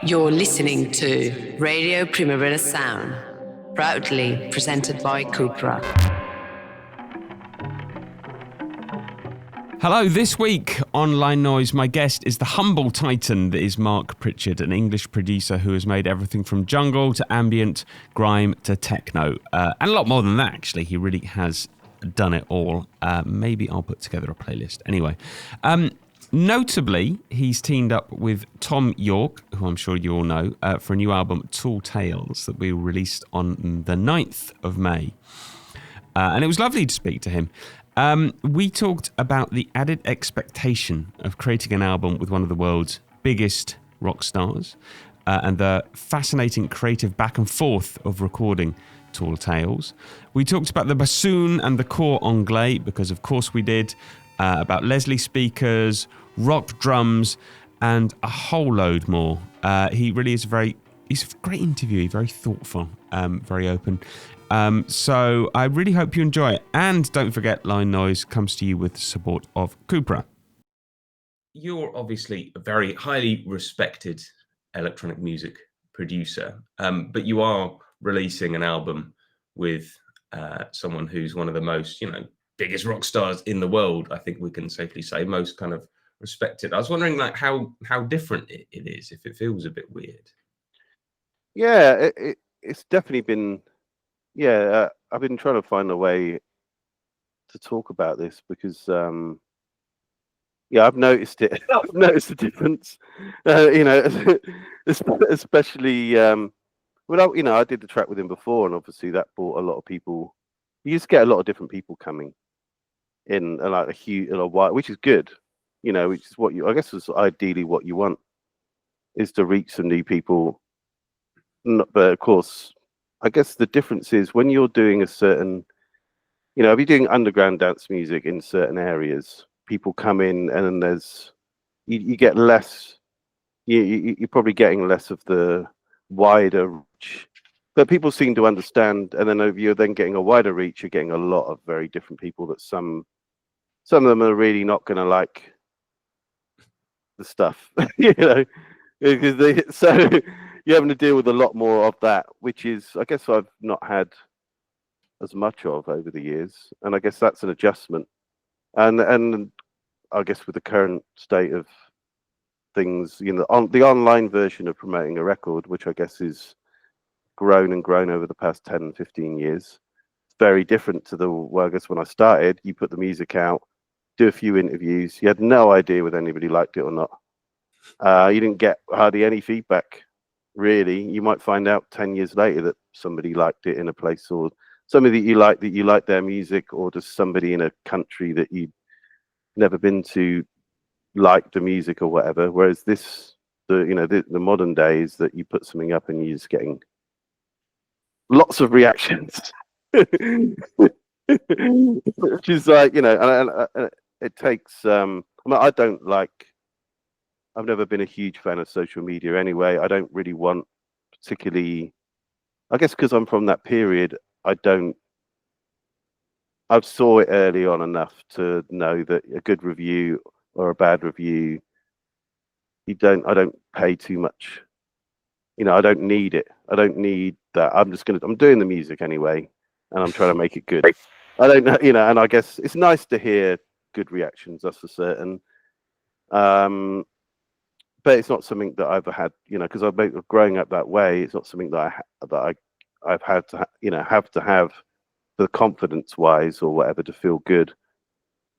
You're listening to Radio Primavera Sound, proudly presented by Cupra. Hello, this week on Line Noise, my guest is the humble titan that is Mark Pritchard, an English producer who has made everything from jungle to ambient, grime to techno, and a lot more than that, actually. He really has done it all. Maybe I'll put together a playlist. Anyway, notably, he's teamed up with Thom Yorke, who I'm sure you all know, for a new album, Tall Tales, that we released on the 9th of May. And it was lovely to speak to him. We talked about the added expectation of creating an album with one of the world's biggest rock stars and the fascinating creative back and forth of recording Tall Tales. We talked about the bassoon and the core anglais, because of course we did, about Leslie speakers, rock drums, and a whole load more. He really is he's a great interviewee, very thoughtful, very open. So I really hope you enjoy it. And don't forget, Line Noise comes to you with the support of Cupra. You're obviously a very highly respected electronic music producer, but you are releasing an album with someone who's one of the most, biggest rock stars in the world. I think we can safely say most kind of respected. I was wondering, like, how different it is, if it feels a bit weird. Yeah, it's definitely been. Yeah, I've been trying to find a way to talk about this because, I've noticed it. I've noticed the difference, especially I did the track with him before, and obviously that brought a lot of people. You just get a lot of different people coming in, like a huge, which is good, which is what I guess is ideally what you want, is to reach some new people. But of course, I guess the difference is when you're doing a certain, if you're doing underground dance music in certain areas, people come in and then you get less, you're probably getting less of the wider reach. But people seem to understand, and then if you're then getting a wider reach, you're getting a lot of very different people that some of them are really not going to like the stuff, because so you're having to deal with a lot more of that, which is, I guess, I've not had as much of over the years, and I guess that's an adjustment. And I guess with the current state of things, the online version of promoting a record, which I guess is grown and grown over the past 10, 15 years, it's very different to I guess when I started, you put the music out, do a few interviews, you had no idea whether anybody liked it or not. You didn't get hardly any feedback. Really, you might find out 10 years later that somebody liked it in a place, or somebody that you like their music, or just somebody in a country that you'd never been to like the music or whatever. Whereas the modern days that you put something up and you're just getting lots of reactions, which is like, and it takes. I don't like. I've never been a huge fan of social media anyway. I don't really want particularly, I guess because I'm from that period, I saw it early on enough to know that a good review or a bad review, I don't pay too much. I don't need it. I don't need that. I'm doing the music anyway, and I'm trying to make it good. I don't know, and I guess it's nice to hear good reactions, that's for certain. But it's not something that I've had, because I've been growing up that way. It's not something that I've had to, have to have for the confidence wise or whatever to feel good.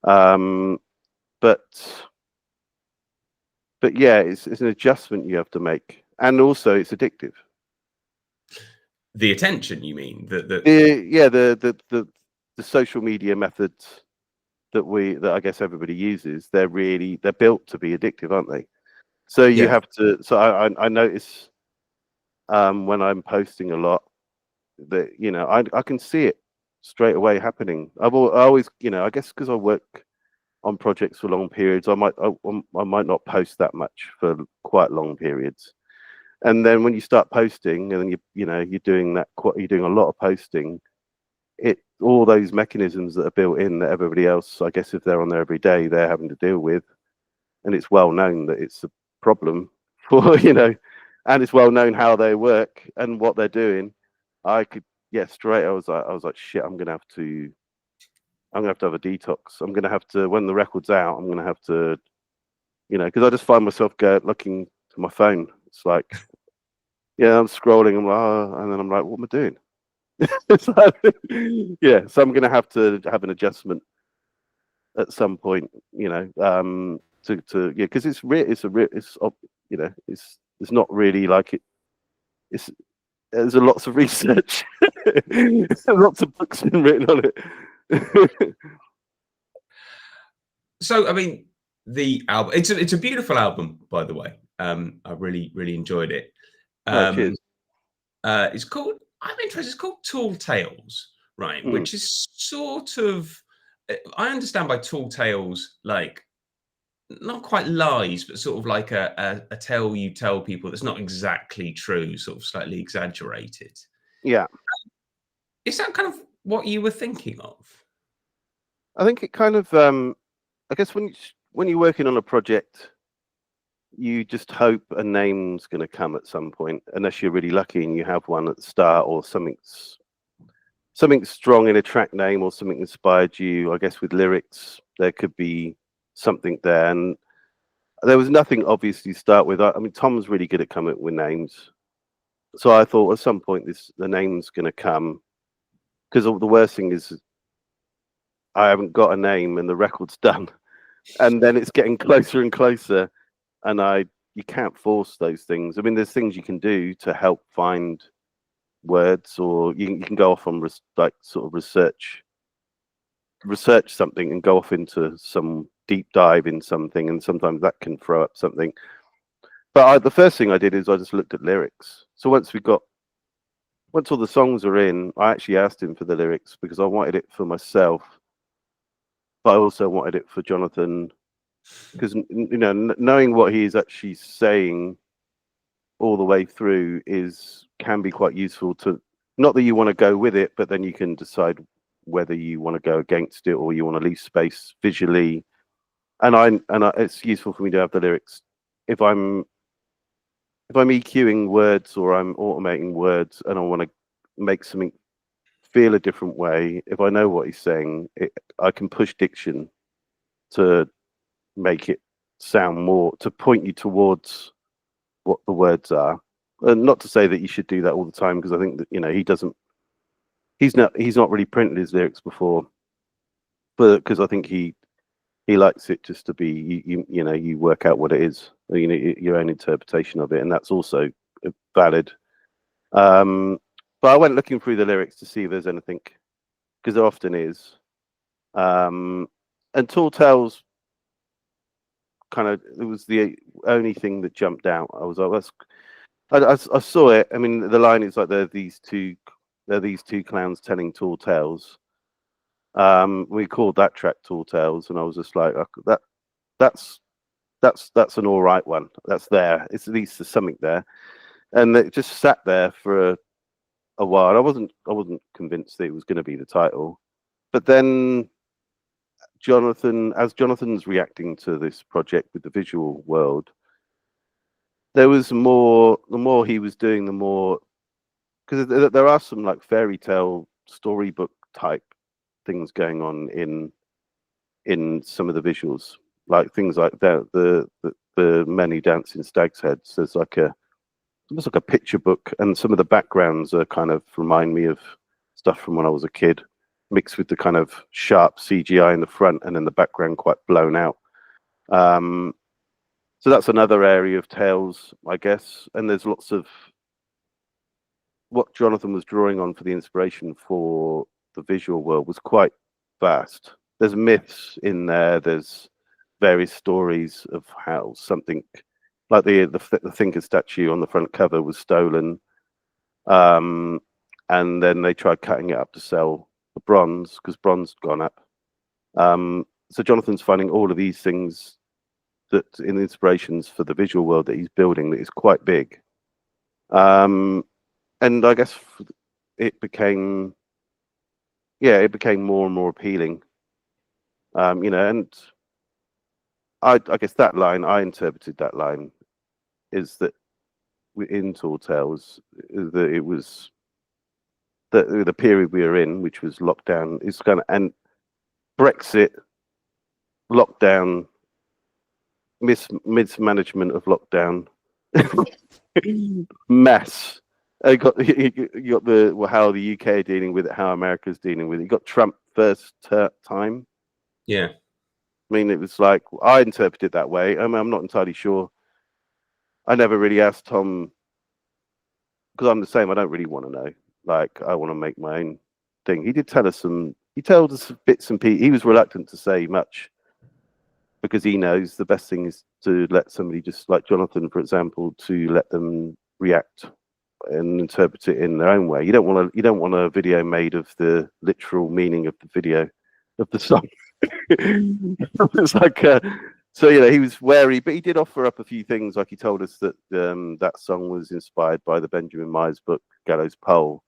But yeah, it's an adjustment you have to make, and also it's addictive. The attention, you mean? The social media methods that I guess everybody uses, they're built to be addictive, aren't they? So you have to. So I notice when I'm posting a lot that I can see it straight away happening. I always I guess because I work on projects for long periods, I might not post that much for quite long periods, and then when you start posting, and then you're doing a lot of posting, all those mechanisms that are built in that everybody else, I guess, if they're on there every day, they're having to deal with, and it's well known that it's a problem for and it's well known how they work and what they're doing, I could, yeah, straight. I was like, shit, I'm gonna have to have a detox. I'm gonna have to, when the record's out, I'm gonna have to, because I just find myself looking to my phone. It's like, yeah, I'm scrolling. I'm like, oh, and then I'm like, what am I doing? It's like, yeah, so I'm gonna have to have an adjustment at some point, to yeah, because it's it's not really like it. It's There's lots of research, lots of books been written on it. So, I mean, the album, it's a beautiful album, by the way. I really, really enjoyed it. Cheers. It's called, I'm interested, it's called Tall Tales, right? Which is sort of, I understand by tall tales, like, not quite lies, but sort of like a tale you tell people that's not exactly true, sort of slightly exaggerated. Yeah. Is that kind of what you were thinking of? I think it kind of, I guess when you're working on a project, you just hope a name's going to come at some point, unless you're really lucky and you have one at the start, or something strong in a track name, or something inspired you. I guess with lyrics, there could be something there, and there was nothing obviously to start with. I mean, Tom's really good at coming up with names, so I thought at some point the name's going to come, because the worst thing is I haven't got a name and the record's done, and then it's getting closer and closer, and you can't force those things. I mean, there's things you can do to help find words, or you can go off on sort of research something and go off into some deep dive in something, and sometimes that can throw up something. But the first thing I did is I just looked at lyrics. So once all the songs are in, I actually asked him for the lyrics, because I wanted it for myself, but I also wanted it for Jonathan, because knowing what he is actually saying all the way through can be quite useful to, not that you want to go with it, but then you can decide whether you want to go against it or you want to leave space visually. And it's useful for me to have the lyrics if I'm EQing words or I'm automating words and I want to make something feel a different way. If I know what he's saying, I can push diction to make it sound more, to point you towards what the words are. And not to say that you should do that all the time, because I think that he's not really printed his lyrics before, but because I think he likes it just to be, you work out what it is, your own interpretation of it, and that's also valid. But I went looking through the lyrics to see if there's anything, because there often is. And Tall Tales, it was the only thing that jumped out. I was like, I saw it. I mean, the line is like, they're these two clowns telling tall tales. We called that track Tall Tales, and I was just like, that's an all right one. That's there. It's at least there's something there, and it just sat there for a while. I wasn't convinced that it was going to be the title, but then Jonathan's reacting to this project with the visual world, there was more. The more he was doing, the more, because there are some like fairy tale storybook type things going on in some of the visuals, like things like the men who dance in stags' heads. There's almost like a picture book, and some of the backgrounds are kind of remind me of stuff from when I was a kid, mixed with the kind of sharp CGI in the front, and then the background quite blown out. So that's another area of tales, I guess. And there's lots of what Jonathan was drawing on for the inspiration for the visual world was quite vast. There's myths in there. There's various stories of how something like the Thinker statue on the front cover was stolen, and then they tried cutting it up to sell the bronze, because bronze had gone up. So Jonathan's finding all of these things that in inspirations for the visual world that he's building that is quite big. And I guess it became more and more appealing. And I guess that line, I interpreted that line is that in Tall Tales that it was the period we were in, which was lockdown, is kind of, and Brexit, lockdown, mismanagement of lockdown, mess. You got how the UK are dealing with it, how America's dealing with it. You got Trump first time. Yeah. I mean, it was like, I interpreted it that way. I mean, I'm not entirely sure. I never really asked Thom, because I'm the same. I don't really want to know. Like, I want to make my own thing. He did tell us he told us bits and pieces. He was reluctant to say much because he knows the best thing is to let somebody, just like Jonathan, for example, to let them react and interpret it in their own way. You don't want a video made of the literal meaning of the video of the song. It's like so he was wary, but he did offer up a few things. Like, he told us that that song was inspired by the Benjamin Myers book Gallows Pole.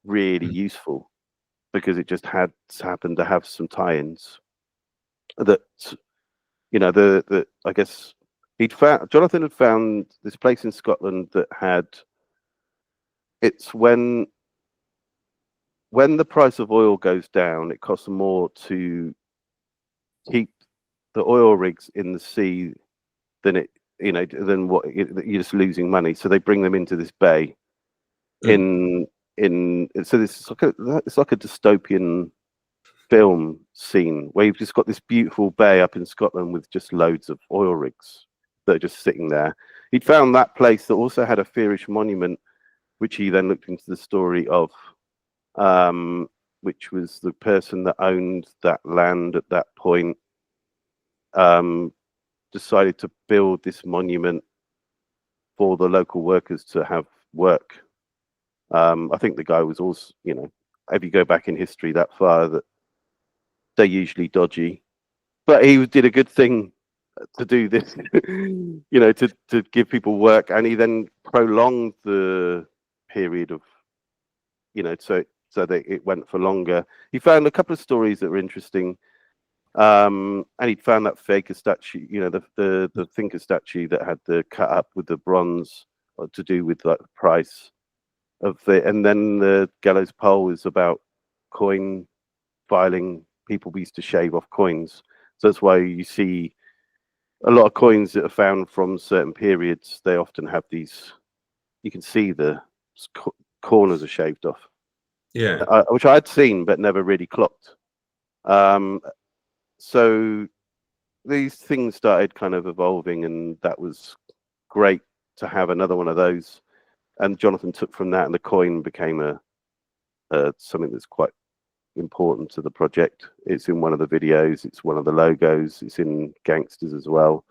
Really useful, because it just happened to have some tie-ins that the I guess Jonathan had found this place in Scotland that had, it's when the price of oil goes down, it costs more to keep the oil rigs in the sea than you're just losing money. So they bring them into this bay so it's like a dystopian film scene where you've just got this beautiful bay up in Scotland with just loads of oil rigs that are just sitting there. He'd found that place that also had a Fearish monument, which he then looked into the story of, which was the person that owned that land at that point decided to build this monument for the local workers to have work. I think the guy was also, if you go back in history that far, that they're usually dodgy, but he did a good thing to do this, to give people work, and he then prolonged the period of, so that it went for longer. He found a couple of stories that were interesting, and he'd found that Faker statue, the thinker statue that had the cut up with the bronze, to do with like the price of and then the Gallows Pole is about coin filing. People used to shave off coins, so that's why you see a lot of coins that are found from certain periods. They often have these, you can see the corners are shaved off, which I'd seen but never really clocked. So these things started kind of evolving, and that was great to have another one of those. And Jonathan took from that, and the coin became something that's quite important to the project. It's in one of the videos, it's one of the logos, it's in Gangsters as well.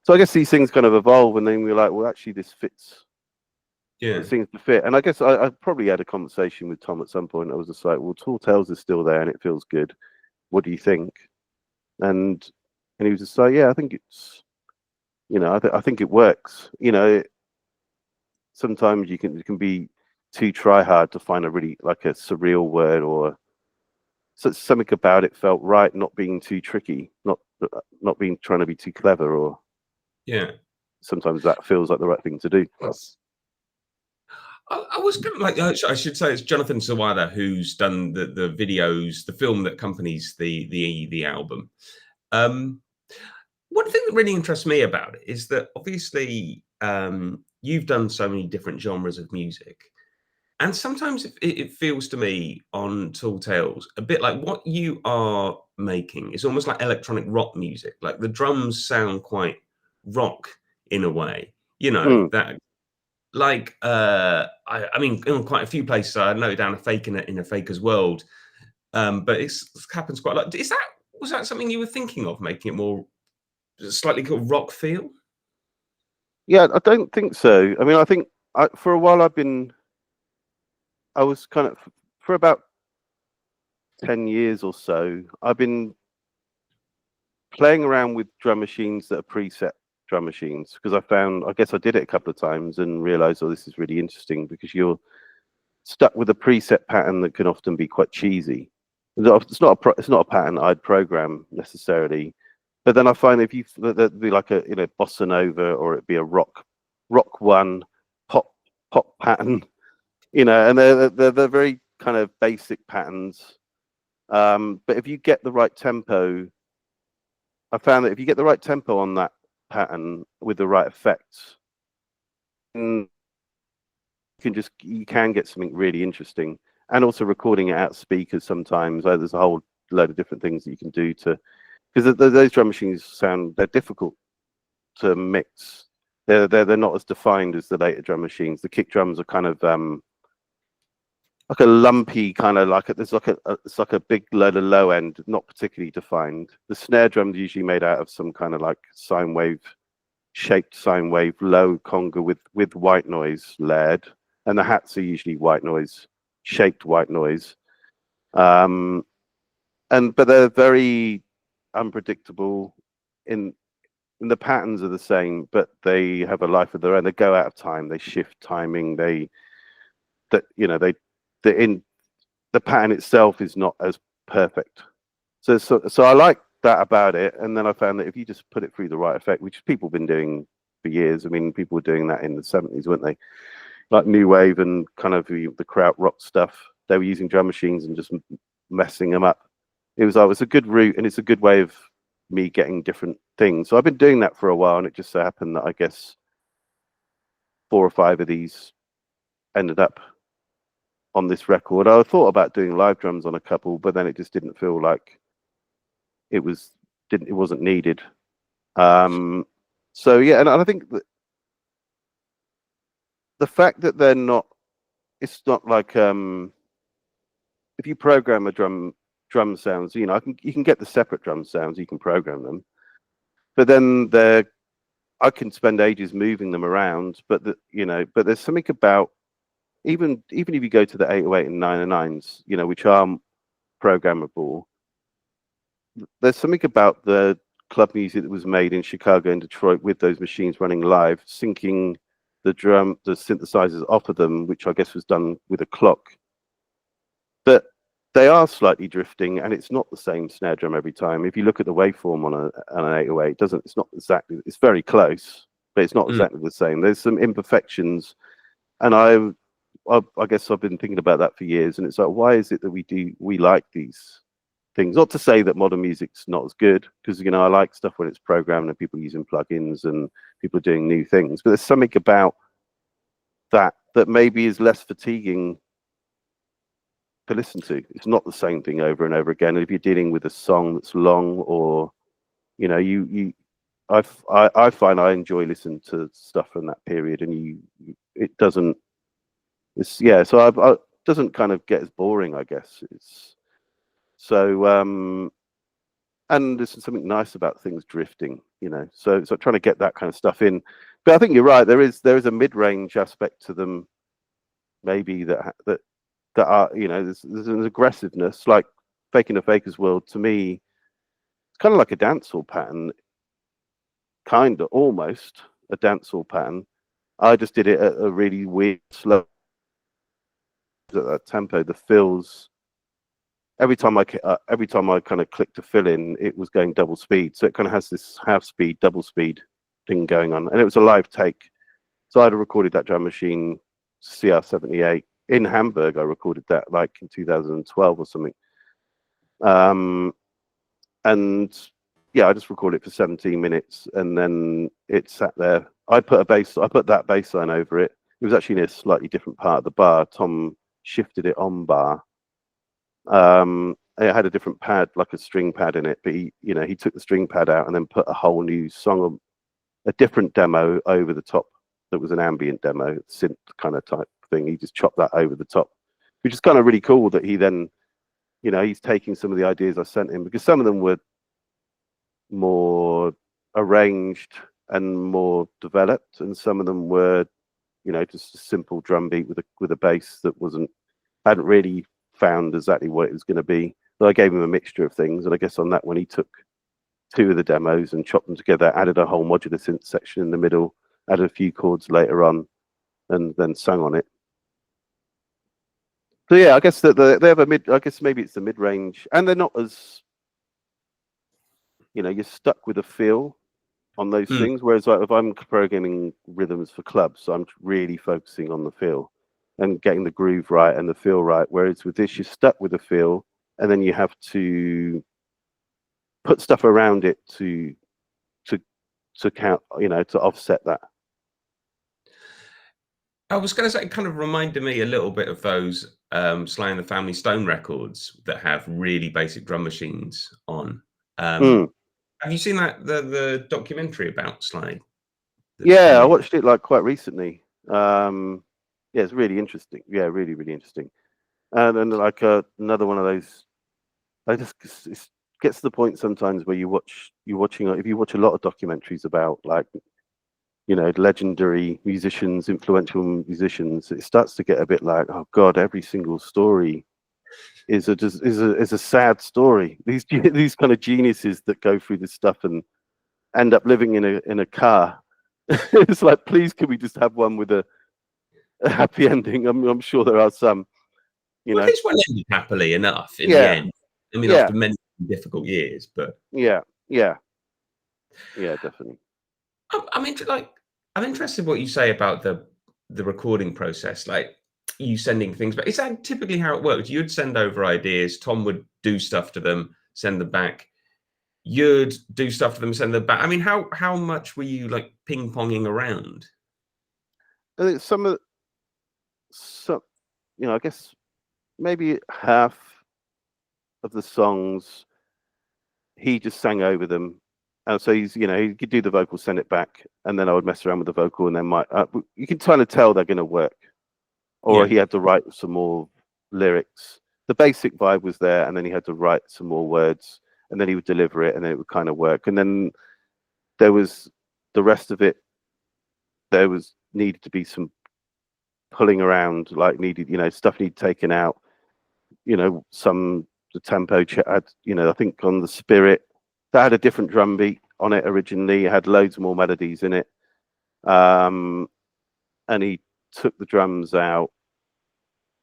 So I guess these things kind of evolve, and then we're like, well, actually this fits. It seems to fit. And I guess I probably had a conversation with Thom at some point. I was just like, well, Tall Tales is still there and it feels good. What do you think? And he was just like, yeah, I think it's, I think it works. Sometimes you can be too try hard to find a really like a surreal word, or something about it felt right, not being too tricky, not being trying to be too clever, or sometimes that feels like the right thing to do. I was going to, like, I should say it's Jonathan Sawada who's done the videos, the film that accompanies the album. One thing that really interests me about it is that obviously you've done so many different genres of music, and sometimes it feels to me on Tall Tales a bit like what you are making is almost like electronic rock music. Like the drums sound quite rock in a way, that like I mean in quite a few places I know down a fake in a faker's world, but it happens quite a lot. Was that something you were thinking of, making it more slightly called rock feel? Yeah, I don't think so. I mean, I think for a while I was kind of, for about 10 years or so, I've been playing around with drum machines that are preset drum machines, because I guess I did it a couple of times and realized, oh, this is really interesting, because you're stuck with a preset pattern that can often be quite cheesy. It's not a pattern I'd program necessarily, but then I find if there'd be like a bossa nova, or it'd be a rock rock one, pop pattern, you know, and they're very kind of basic patterns. But if you get the right tempo, I found that if you get the right tempo on that pattern with the right effects, you can get something really interesting. And also recording it out speakers sometimes. There's a whole load of different things that you can do to, because those drum machines they're difficult to mix. They're not as defined as the later drum machines. The kick drums are kind of like a lumpy kind of it's like a big load of low end, not particularly defined. The snare drum's usually made out of some kind of like shaped sine wave low conga with white noise layered, and the hats are usually white noise, shaped white noise. But they're very unpredictable in the patterns are the same, but they have a life of their own. They go out of time, they shift timing, the pattern itself is not as perfect. So I like that about it. And then I found that if you just put it through the right effect, which people have been doing for years. I mean, people were doing that in the 70s, weren't they? Like new wave and kind of the kraut rock stuff. They were using drum machines and just messing them up. It was a good route, and it's a good way of me getting different things. So I've been doing that for a while, and it just so happened that I guess 4 or 5 of these ended up on this record. I thought about doing live drums on a couple, but then it just didn't feel like it wasn't needed. So yeah, and I think that the fact that it's not like if you program a drum sounds, you know, you can get the separate drum sounds, you can program them, but then I can spend ages moving them around, but there's something about even if you go to the 808 and 909s, you know, which are programmable, there's something about the club music that was made in Chicago and Detroit with those machines running live, syncing the synthesizers off of them, which I guess was done with a clock. But they are slightly drifting, and it's not the same snare drum every time. If you look at the waveform on an 808, it's not exactly. It's very close, but it's not exactly the same. There's some imperfections, and I guess I've been thinking about that for years. And it's like, why is it that we like these things? Not to say that modern music's not as good, because I like stuff when it's programmed and people using plugins and people doing new things. But there's something about that maybe is less fatiguing to listen to. It's not the same thing over and over again. And if you're dealing with a song that's long, or I find I enjoy listening to stuff from that period, and it doesn't kind of get as boring, I guess. It's so and there's something nice about things drifting, so trying to get that kind of stuff in. But I think you're right, there is a mid-range aspect to them, maybe that are, there's an aggressiveness, like Faking the Faker's World. To me, it's kind of like a dancehall pattern, almost a dancehall pattern. I just did it at a really weird, slow at that tempo. The fills, every time I kind of clicked to fill in, it was going double speed. So it kind of has this half speed, double speed thing going on. And it was a live take. So I'd recorded that drum machine, CR78, in Hamburg. I recorded that like in 2012 or something. And yeah, I just recorded it for 17 minutes, and then it sat there. I put that bass line over it. It was actually in a slightly different part of the bar. Thom shifted it on bar. It had a different pad, like a string pad in it, but he took the string pad out and then put a whole new song, a different demo over the top. That was an ambient demo, synth kind of type thing. He just chopped that over the top, which is kind of really cool that he then, he's taking some of the ideas I sent him, because some of them were more arranged and more developed, and some of them were, just a simple drum beat with a bass that hadn't really found exactly what it was going to be. So I gave him a mixture of things, and I guess on that one he took 2 of the demos and chopped them together, added a whole modular synth section in the middle, added a few chords later on, and then sung on it. So yeah, I guess that they have I guess maybe it's the mid-range, and they're not as, you're stuck with a feel. on those things. Whereas like if I'm programming rhythms for clubs, I'm really focusing on the feel and getting the groove right and the feel right. Whereas with this, you're stuck with the feel, and then you have to put stuff around it to count, to offset that. I was going to say, it kind of reminded me a little bit of those Sly and the Family Stone records that have really basic drum machines on. Have you seen that the documentary about Sly? Yeah, I watched it like quite recently. Yeah, it's really interesting. Yeah, really, really interesting. And then like another one of those, it gets to the point sometimes where if you watch a lot of documentaries about like, legendary musicians, influential musicians, it starts to get a bit like, oh God, every single story is a sad story. These kind of geniuses that go through this stuff and end up living in a car. It's like, please, can we just have one with a happy ending? I'm sure there are some. Well, this one ended happily enough in the end. I mean, after many difficult years, but yeah, definitely. I mean, I'm interested in what you say about the recording process, like you sending things back. Is that typically how it worked? You'd send over ideas, Tom would do stuff to them, send them back. You'd do stuff to them, send them back. I mean, how much were you like ping-ponging around? I think I guess maybe half of the songs he just sang over them, and so he could do the vocal, send it back, and then I would mess around with the vocal, and then you can kind of tell they're going to work, or he had to write some more lyrics. The basic vibe was there, and then he had to write some more words, and then he would deliver it, and then it would kind of work. And then there was the rest of it. There was needed to be some pulling around, like stuff needed taken out. The tempo had, I think on the Spirit, that had a different drum beat on it originally. It had loads more melodies in it. And he took the drums out,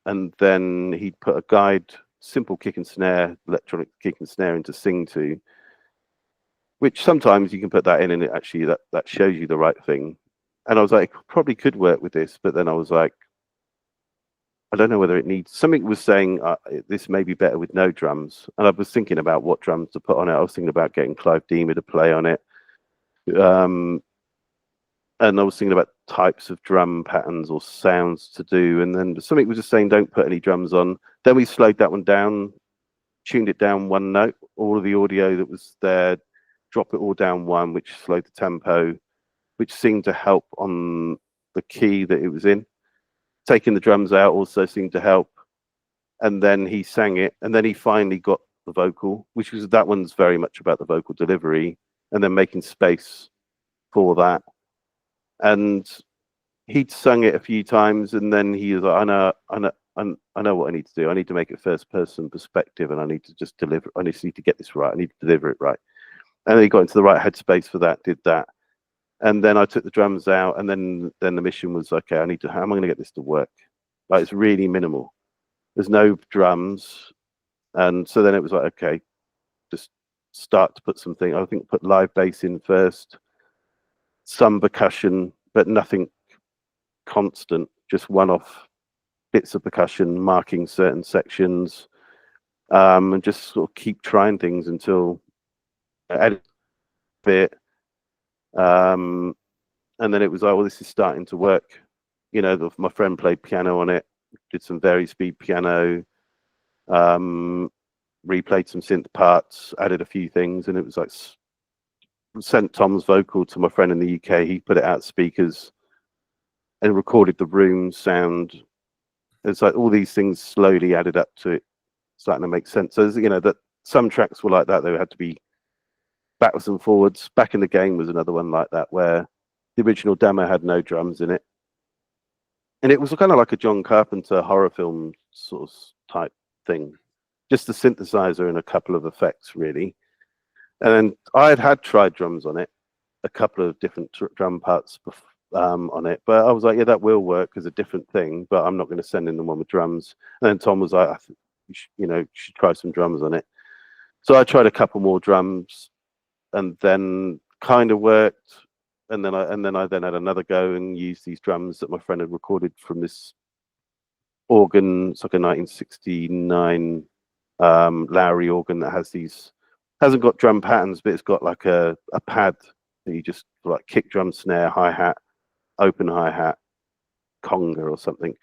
and then he'd put a guide, simple kick and snare, electronic kick and snare into sing to, which sometimes you can put that in and it actually that shows you the right thing. And I was like, probably could work with this, but then I was like, I don't know whether it needs. Something was saying this may be better with no drums, and I was thinking about what drums to put on it. I was thinking about getting Clive Deamer to play on it, and I was thinking about types of drum patterns or sounds to do. And then something was just saying don't put any drums on. Then we slowed that one down, tuned it down one note, all of the audio that was there, drop it all down one, which slowed the tempo, which seemed to help on the key that it was in. Taking the drums out also seemed to help. And then he sang it, and then he finally got the vocal, that one's very much about the vocal delivery, and then making space for that. And he'd sung it a few times, and then he was like, I know what I need to do. I need to make it first person perspective, and I need to just deliver. I just need to get this right. I need to deliver it right. And then he got into the right headspace for that, did that. And then I took the drums out, and then the mission was, okay, how am I going to get this to work? Like, it's really minimal. There's no drums. And so then it was like, okay, just start to put something. I think put live bass in first, some percussion, but nothing constant, just one-off bits of percussion marking certain sections, and just sort of keep trying things until I edit it. And then it was like, well, this is starting to work. My friend played piano on it, did some vari-speed piano, replayed some synth parts, added a few things, and it was like sent Tom's vocal to my friend in the UK. He put it out speakers and recorded the room sound. It's like all these things slowly added up to it starting to make sense. So that some tracks were like that. They had to be backwards and forwards. Back in the Game was another one like that, where the original demo had no drums in it, and it was kind of like a John Carpenter horror film sort of type thing, just a synthesizer and a couple of effects really. And then I had tried drums on it, a couple of different drum parts on it, but I was like, yeah, that will work as a different thing, but I'm not going to send in the one with drums. And then Tom was like, I think you should try some drums on it. So I tried a couple more drums, and then kind of worked, and then I had another go and used these drums that my friend had recorded from this organ. It's like a 1969 Lowry organ that hasn't got drum patterns, but it's got like a pad that you just like kick drum, snare, hi-hat, open hi-hat, conga or something.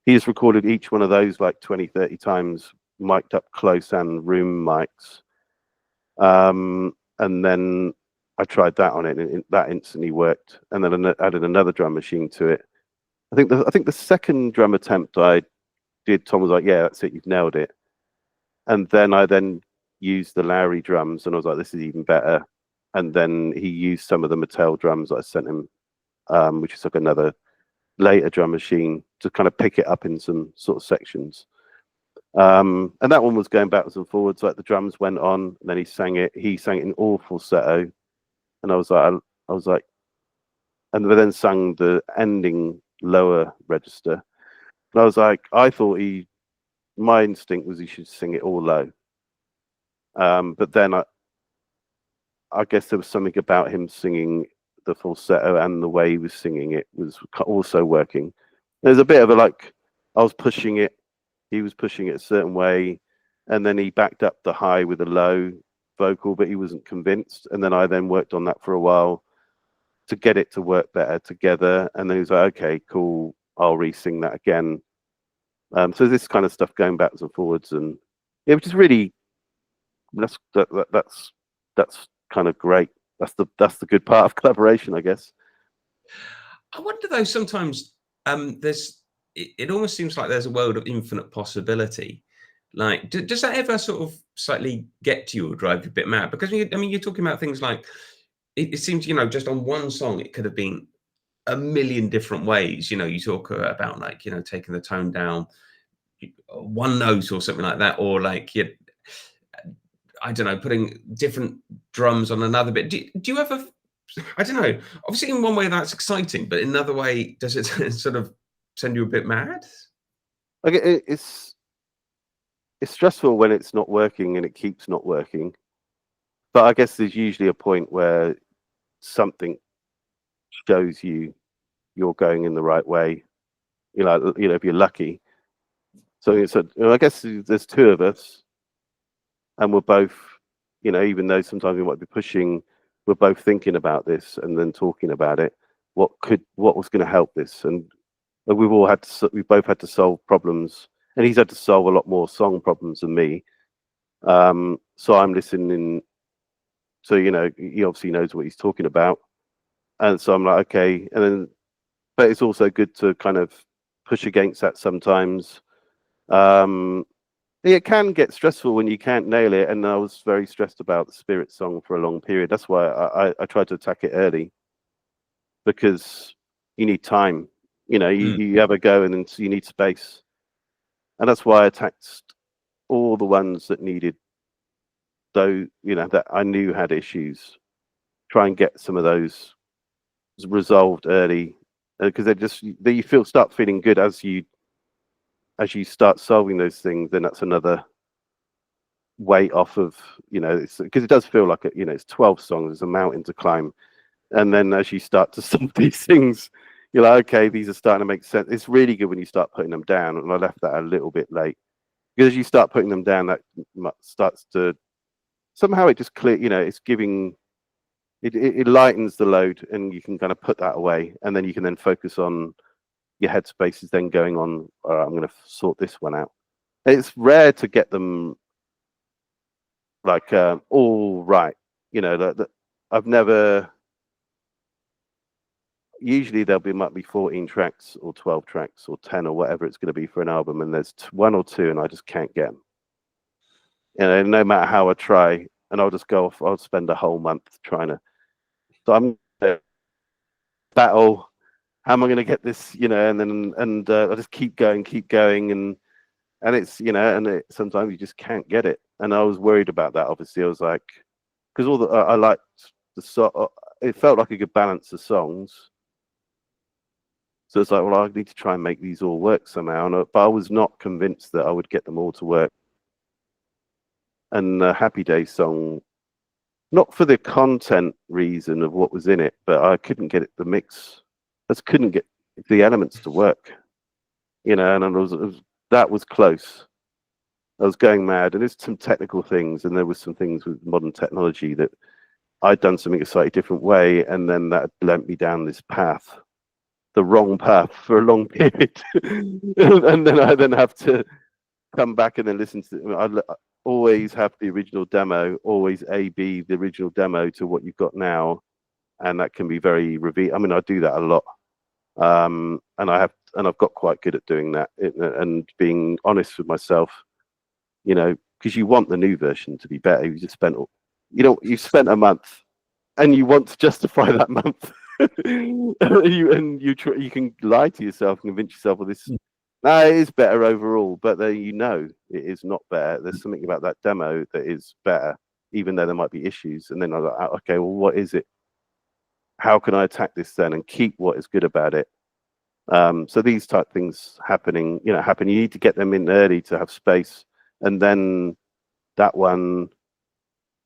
He's recorded each one of those like 20, 30 times, mic'd up close and room mics. And then I tried that on it, and that instantly worked. And then I added another drum machine to it. I think the second drum attempt I did, Tom was like, "Yeah, that's it, you've nailed it." And then I used the Lowry drums, and I was like, "This is even better." And then he used some of the Mattel drums that I sent him, which is like another later drum machine, to kind of pick it up in some sort of sections. And that one was going backwards and forwards. Like the drums went on, and then he sang it in all falsetto, and I was like, and then sang the ending lower register. And I was like, I thought my instinct was he should sing it all low. But then I guess there was something about him singing the falsetto and the way he was singing it was also working. There's a bit of I was pushing it, he was pushing it a certain way, and then he backed up the high with a low vocal, but he wasn't convinced. And then I worked on that for a while to get it to work better together. And then he was like, "Okay, cool, I'll re-sing that again." So this kind of stuff going backwards and forwards, and yeah, which is really that's kind of great. That's the good part of collaboration, I guess. I wonder though, sometimes it almost seems like there's a world of infinite possibility. Like, does that ever sort of slightly get to you or drive you a bit mad? Because you're talking about things like it seems, just on one song it could have been a million different ways. You talk about like, taking the tone down one note or something like that, or like I don't know, putting different drums on another bit. Do you ever? I don't know. Obviously, in one way that's exciting, but in another way, does it sort of send you a bit mad? Like it's stressful when it's not working and it keeps not working. But I guess there's usually a point where something shows you're going in the right way. If you're lucky. So I guess there's two of us, and we're both, even though sometimes we might be pushing, we're both thinking about this and then talking about it. What was going to help this? And we both had to solve problems, and he's had to solve a lot more song problems than me. So I'm listening. So he obviously knows what he's talking about, and so I'm like, okay. And then, but it's also good to kind of push against that sometimes. It can get stressful when you can't nail it, and I was very stressed about the Spirit song for a long period. That's why I tried to attack it early, because you need time. You have a go, and then you need space, and that's why I attacked all the ones that needed, though that I knew had issues. Try and get some of those resolved early, because you start feeling good as you start solving those things. Then that's another weight off of because it does feel like it's 12 songs, it's a mountain to climb, and then as you start to solve these things, you're like, okay, these are starting to make sense. It's really good when you start putting them down, and I left that a little bit late, because as you start putting them down, that starts to somehow it just clear, it's giving it lightens the load, and you can kind of put that away, and then you can then focus on your headspace is then going on. All right, I'm going to sort this one out. It's rare to get them like all right. I've never. Usually might be 14 tracks or 12 tracks or 10 or whatever it's going to be for an album, and there's one or two, and I just can't get them. No matter how I try, and I'll just go off. I'll spend a whole month trying to. So I'm battle. How am I going to get this? And I just keep going, and it's sometimes you just can't get it. And I was worried about that. Obviously, I was like, because I liked the song. It felt like a good balance of songs. So it's like, well, I need to try and make these all work somehow. But I was not convinced that I would get them all to work. And the Happy Days song, not for the content reason of what was in it, but I couldn't get the mix. I just couldn't get the elements to work, and that was close. I was going mad, and there's some technical things, and there was some things with modern technology that I'd done something a slightly different way, and then that led me down this path, the wrong path for a long period, and then I have to come back and then listen to. I always have the original demo, always A/B the original demo to what you've got now, and that can be very revealing. I mean, I do that a lot, and I've got quite good at doing that and being honest with myself. Because you want the new version to be better. You just spent, you've spent a month, and you want to justify that month. You can lie to yourself and convince yourself, well, this, no, it is better overall, but then it is not better. There's something about that demo that is better, even though there might be issues. And then I was like, okay, well, what is it? How can I attack this then and keep what is good about it? So these type things happen. You need to get them in early to have space. And then that one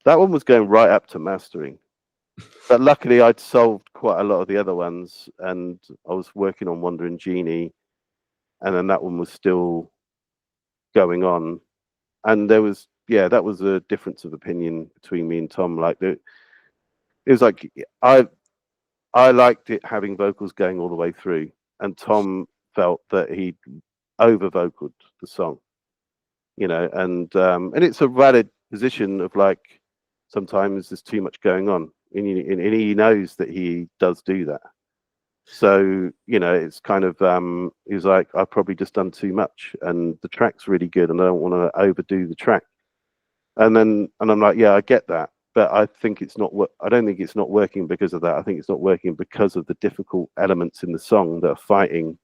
was going right up to mastering. But luckily, I'd solved quite a lot of the other ones, and I was working on Wandering Genie, and then that one was still going on. And that was a difference of opinion between me and Thom. Like it was like I liked it having vocals going all the way through, and Thom felt that he'd over vocaled the song. And it's a valid position of like sometimes there's too much going on, and he knows that he does do that. So it's kind of he was like, I've probably just done too much, and the track's really good, and I don't want to overdo the track. And I'm like, yeah, I get that, but I think it's not what I don't think it's not working because of that. I think it's not working because of the difficult elements in the song that are fighting,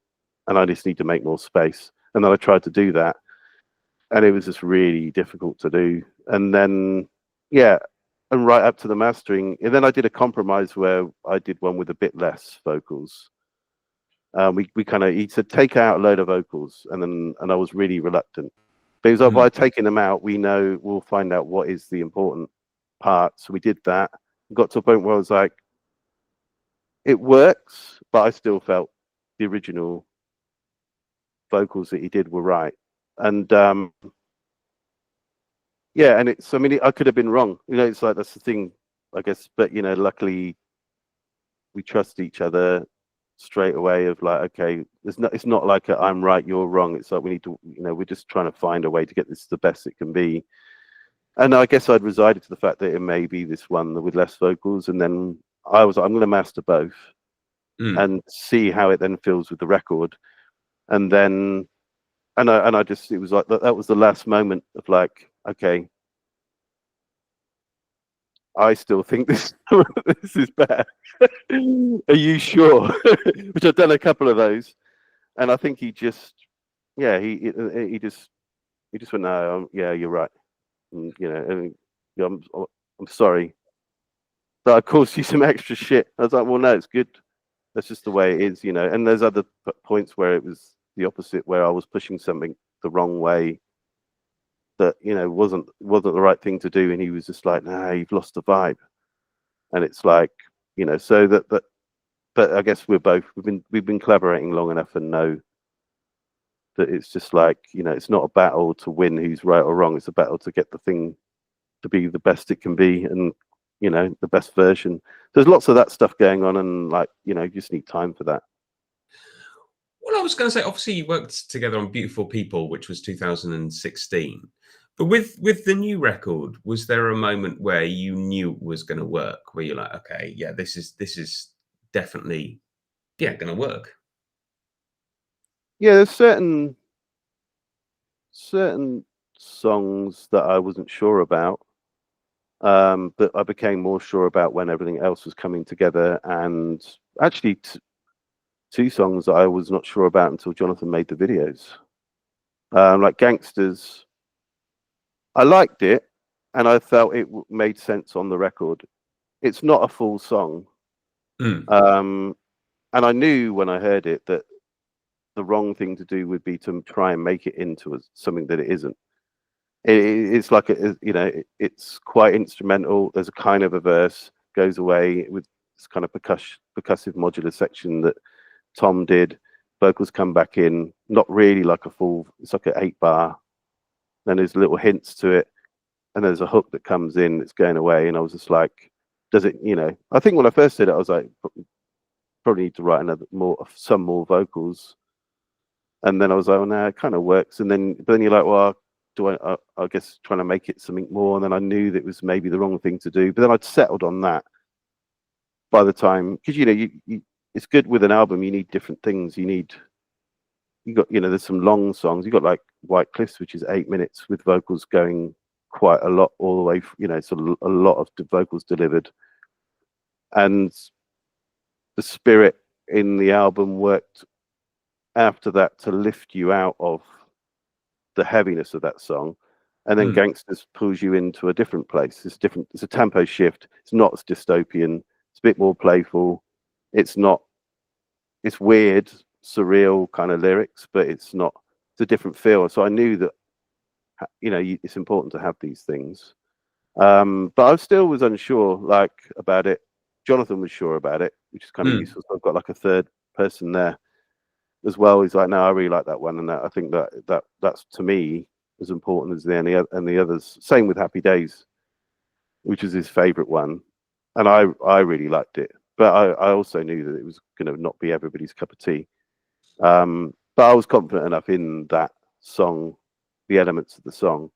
and I just need to make more space. And then I tried to do that, and it was just really difficult to do. And then, and right up to the mastering, and then I did a compromise where I did one with a bit less vocals. He said, take out a load of vocals, and I was really reluctant. But he was like, by taking them out, we'll find out what is the important part. So we did that. Got to a point where I was like, it works, but I still felt the original vocals that he did were right. And and I could have been wrong. It's like that's the thing, I guess. But luckily, we trust each other straight away. Of like, okay, it's not like I'm right, you're wrong. It's like we need to, we're just trying to find a way to get this the best it can be. And I guess I'd resided to the fact that it may be this one with less vocals, and then I was like, I'm going to master both and see how it then feels with the record, and then. And I just, it was like that was the last moment of like, okay, I still think this is better. Are you sure? Which I've done a couple of those, and I think he just just went, no, yeah, you're right, and, I'm sorry, but of course you some extra shit. I was like, well, no, it's good. That's just the way it is, And there's other points where it was the opposite, where I was pushing something the wrong way that wasn't the right thing to do, and he was just like, nah, you've lost the vibe. And it's like, so that but I guess we've been collaborating long enough and know that it's just like, it's not a battle to win who's right or wrong. It's a battle to get the thing to be the best it can be, and the best version. There's lots of that stuff going on, and like, you just need time for that. Well, I was going to say, obviously, you worked together on Beautiful People, which was 2016. But with the new record, was there a moment where you knew it was going to work, where you're like, okay, yeah, this is definitely, going to work? Yeah, there's certain songs that I wasn't sure about, but I became more sure about when everything else was coming together. And actually, two songs that I was not sure about until Jonathan made the videos. Like Gangsters, I liked it, and I felt it made sense on the record. It's not a full song, and I knew when I heard it that the wrong thing to do would be to try and make it into something that it isn't. It's like it's quite instrumental. There's a kind of a verse, goes away with this kind of percussive modular section that Thom did. Vocals come back in, not really like a full. It's like an 8-bar. Then there's little hints to it, and there's a hook that comes in. It's going away, and I was just like, does it? I think when I first did it, I was like, probably need to write some more vocals. And then I was like, oh no, it kind of works. But then you're like, well, I guess trying to make it something more. And then I knew that it was maybe the wrong thing to do. But then I'd settled on that by the time, because it's good with an album. You need different things. You got there's some long songs. You got like White Cliffs, which is 8 minutes with vocals going quite a lot all the way. So a lot of the vocals delivered, and the spirit in the album worked after that to lift you out of the heaviness of that song. And then Gangsters pulls you into a different place. It's a tempo shift. It's not as dystopian. It's a bit more playful. It's weird, surreal kind of lyrics, but it's a different feel. So I knew that it's important to have these things. But I still was unsure about it. Jonathan was sure about it, which is kind of useful. So I've got like a third person there as well. He's like, no, I really like that one, and I think that's to me as important as the others. Same with Happy Days, which is his favorite one, and I really liked it. But I also knew that it was going to not be everybody's cup of tea. But I was confident enough in that song, the elements of the song,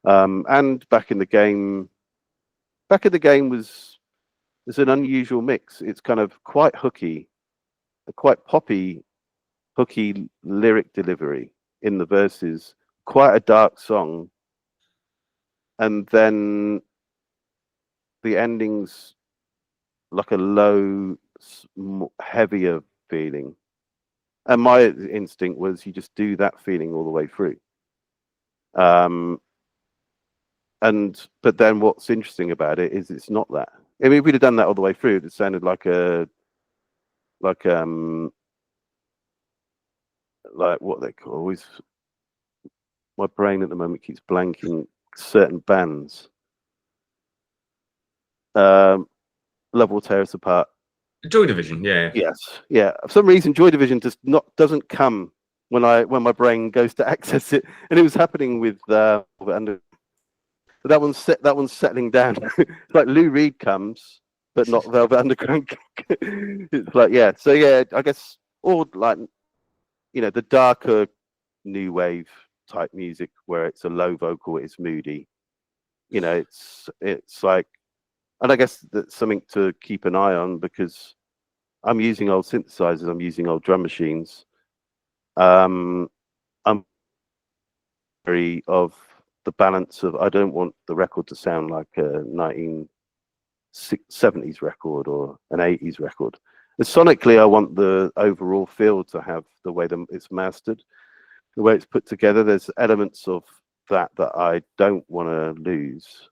and Back in the Game it's an unusual mix. It's kind of quite hooky, quite poppy, hooky lyric delivery in the verses, quite a dark song, and then the ending's like a low, heavier feeling. And my instinct was you just do that feeling all the way through. But then what's interesting about it is it's not that. I mean, if we'd have done that all the way through, it sounded like what they call my brain at the moment keeps blanking certain bands. Love Will Tear Us Apart. Joy Division, yeah. Yes, yeah. For some reason, Joy Division doesn't come when my brain goes to access it, and it was happening with that one's settling down. It's like Lou Reed comes, but not Velvet Underground. It's like so I guess all like the darker new wave type music where it's a low vocal, it's moody. It's like, and I guess that's something to keep an eye on because I'm using old synthesizers, I'm using old drum machines. I'm very of the balance of I don't want the record to sound like a 1970s record or an 80s record. And sonically, I want the overall feel to have the way it's mastered, the way it's put together. There's elements of that I don't want to lose,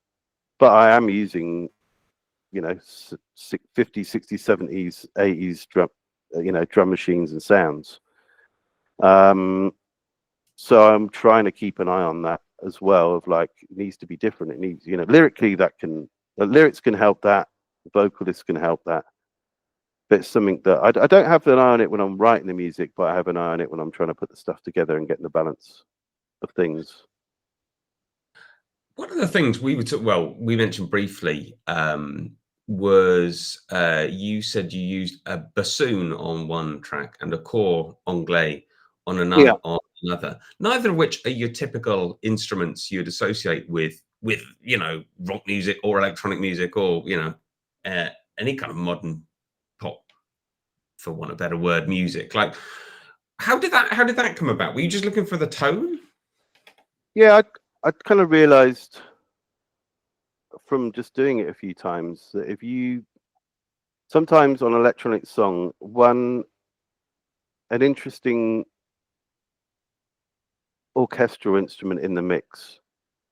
but I am using 50s, 60s, 70s, 80s drum machines and sounds. So I'm trying to keep an eye on that as well. Of like, it needs to be different. It needs, lyrically, the lyrics can help that. The vocalists can help that. But it's something that I don't have an eye on it when I'm writing the music, but I have an eye on it when I'm trying to put the stuff together and getting the balance of things. One of the things we mentioned briefly was you said you used a bassoon on one track and a core anglais on another. Yeah. Neither of which are your typical instruments you'd associate with rock music or electronic music or any kind of modern pop, for want of a better word, music. Like, how did that come about? Were you just looking for the tone? Yeah, I kind of realized from just doing it a few times that sometimes on an electronic song, an interesting orchestral instrument in the mix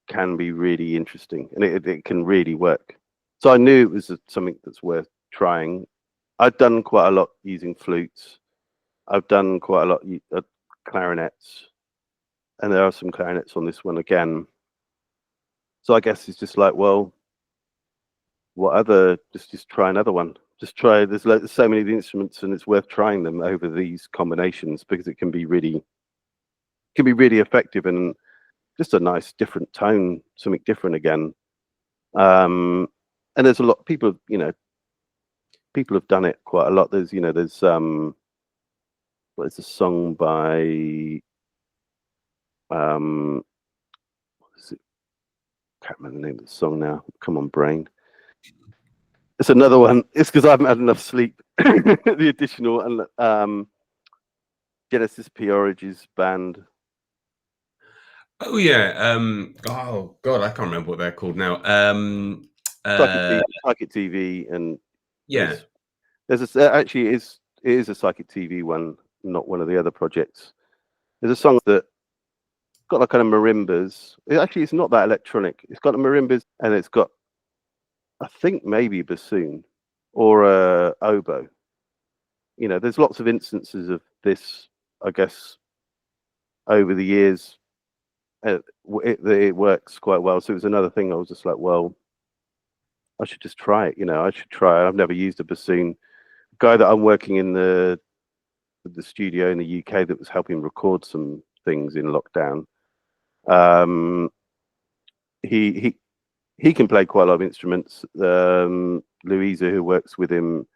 can be really interesting, and it can really work. So I knew it was something that's worth trying. I've done quite a lot using flutes. I've done quite a lot of clarinets, and there are some clarinets on this one again. So I guess it's just like, well, what other? Just try another one. Just try. There's so many of the instruments, and it's worth trying them over these combinations because it can be really effective and just a nice different tone, something different again. And there's a lot of people, people have done it quite a lot. There's what is a song by what is it? Can't remember the name of the song now. Come on, brain. It's another one. It's because I haven't had enough sleep. The additional and Genesis P. Origins band. Oh yeah. Oh God, I can't remember what they're called now. Psychic TV, and Yeah. there's actually it is a Psychic TV one, not one of the other projects. There's a song that got like kind of marimbas. It's not that electronic. It's got a marimbas and it's got, I think, maybe a bassoon or a oboe. There's lots of instances of this, I guess, over the years. It works quite well. So it was another thing I was just like, well, I should just try it. I should try it. I've never used a bassoon. The guy that I'm working in the studio in the UK that was helping record some things in lockdown, he can play quite a lot of instruments. Louisa, who works with him,